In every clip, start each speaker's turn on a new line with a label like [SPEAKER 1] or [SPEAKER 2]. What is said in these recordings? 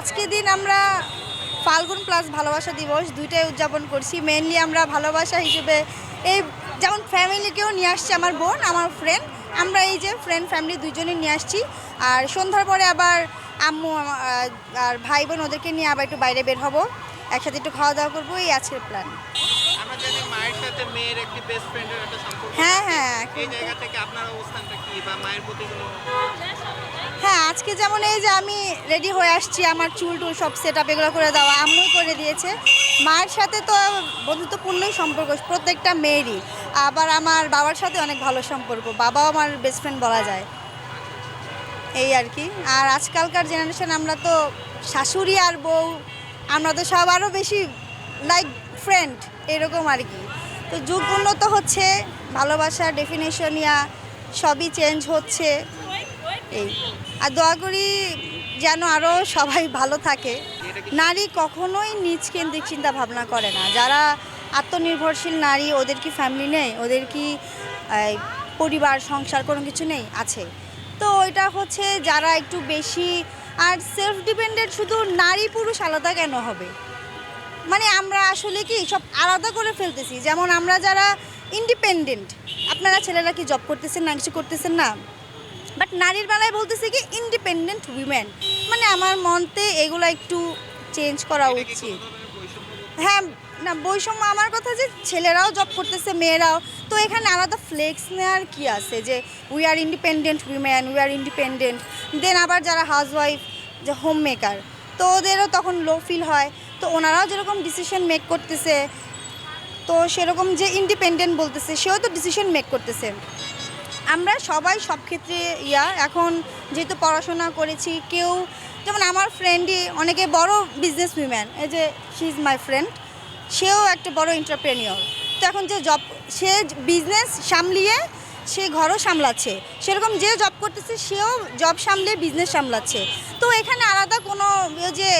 [SPEAKER 1] আজকে দিন আমরা ফাল্গুন প্লাস ভালোবাসা দিবস দুইটাই উদযাপন করছি। মেইনলি আমরা ভালোবাসা হিসেবে এই যেমন ফ্যামিলিকেও নিয়ে আসছি, আমার বোন আমার ফ্রেন্ড, আমরা এই যে ফ্রেন্ড ফ্যামিলি দুজনেই নিয়ে আসছি। আর সন্ধ্যার পরে আবার আম্মু আর ভাই বোন ওদেরকে নিয়ে আবার একটু বাইরে বের হব, একসাথে একটু খাওয়া দাওয়া করবো, এই আজকের প্ল্যান।
[SPEAKER 2] আমরা জানি মায়ের সাথে মেয়ের একটি বেস্ট ফ্রেন্ডের একটা সম্পর্ক।
[SPEAKER 1] হ্যাঁ হ্যাঁ
[SPEAKER 2] এই জায়গা থেকে আপনার অবস্থানটা কি বা মায়ের প্রতি কোনো?
[SPEAKER 1] হ্যাঁ, আজকে যেমন এই যে আমি রেডি হয়ে আসছি, আমার চুল টুল সব সেট আপ এগুলো করে দেওয়া আম্মুই করে দিয়েছে। মায়ের সাথে তো বন্ধুত্বপূর্ণই সম্পর্ক প্রত্যেকটা মেয়েরই, আবার আমার বাবার সাথে অনেক ভালো সম্পর্ক, বাবাও আমার বেস্ট ফ্রেন্ড বলা যায়, এই আর কি। আর আজকালকার জেনারেশন আমরা তো শাশুড়ি আর বউ, আমরা তো সব আরও বেশি লাইক ফ্রেন্ড এরকম আর কি। তো যুগ উন্নত হচ্ছে, ভালোবাসার ডেফিনেশন ইয়া সবই চেঞ্জ হচ্ছে, এই। আর দোয়া করি যেন আরও সবাই ভালো থাকে। নারী কখনোই নিজ কেন্দ্রিক চিন্তা ভাবনা করে না। যারা আত্মনির্ভরশীল নারী, ওদের কি ফ্যামিলি নেই, ওদের কি পরিবার সংসার কোনো কিছু নেই? আছে। তো ওইটা হচ্ছে যারা একটু বেশি আর সেলফ ডিপেন্ডেন্ট, শুধু নারী পুরুষ আলাদা কেন হবে? মানে আমরা আসলে কি সব আলাদা করে ফেলতেছি। যেমন আমরা যারা ইন্ডিপেন্ডেন্ট, আপনারা ছেলেরা কি জব করতেছেন না, কিছু করতেছেন না, বাট নারীর বেলায় বলতেছে কি ইন্ডিপেন্ডেন্ট উইমেন। মানে আমার মতে এগুলো একটু চেঞ্জ করা উচিত। হ্যাঁ, না বৈষম্য আমার কথা যে ছেলেরাও জব করতেছে, মেয়েরাও, তো এখানে আলাদা ফ্লেক্স নেওয়ার কি আছে যে we are independent women, we are independent. Then আবার যারা হাউসওয়াইফ, যে হোম মেকার, তো ওদেরও তখন লো ফিল হয়। তো ওনারাও যেরকম ডিসিশন মেক করতেছে, তো সেরকম যে ইন্ডিপেন্ডেন্ট বলতেছে, সেও তো ডিসিশন মেক করতেছে। আমরা সবাই সব ক্ষেত্রে এখন যেহেতু পড়াশোনা করেছি, কেউ যেমন আমার ফ্রেন্ডই অনেকে বড় বিজনেস উইম্যান, এই যে শি ইজ মাই ফ্রেন্ড, সেও একটা বড় এন্টারপ্রেনিয়র। তো এখন যে জব, সে বিজনেস সামলিয়ে সে ঘরও সামলাচ্ছে, সেরকম যে জব করতেছে সেও জব সামলিয়ে বিজনেস সামলাচ্ছে। তো এখানে আলাদা কোনো যে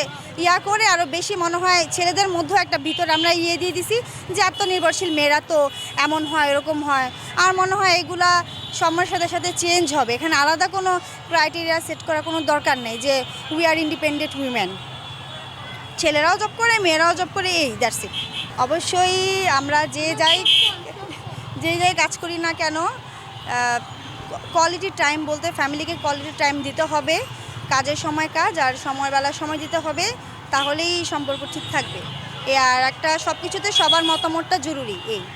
[SPEAKER 1] করে আরও বেশি মনে হয় ছেলেদের মধ্যেও একটা ভিতরে আমরা দিয়ে দিছি যে আত্মনির্ভরশীল মেয়েরা তো এমন হয় এরকম হয়। আর মনে হয় এগুলা সময়ের সাথে সাথে চেঞ্জ হবে। এখানে আলাদা কোনো ক্রাইটেরিয়া সেট করার কোনো দরকার নেই যে উই আর ইন্ডিপেন্ডেন্ট উইমেন। ছেলেরাও জব করে, মেয়েরাও জব করে, এই দ্যাটস ইট। অবশ্যই আমরা যে যাই কাজ করি না কেন, কোয়ালিটি টাইম বলতে ফ্যামিলিকে কোয়ালিটি টাইম দিতে হবে। কাজের সময় কাজ আর সময়বেলার সময় দিতে হবে, তাহলেই সম্পর্ক ঠিক থাকবে। আর একটা সব কিছুতে সবার মতামতটা জরুরি, এই।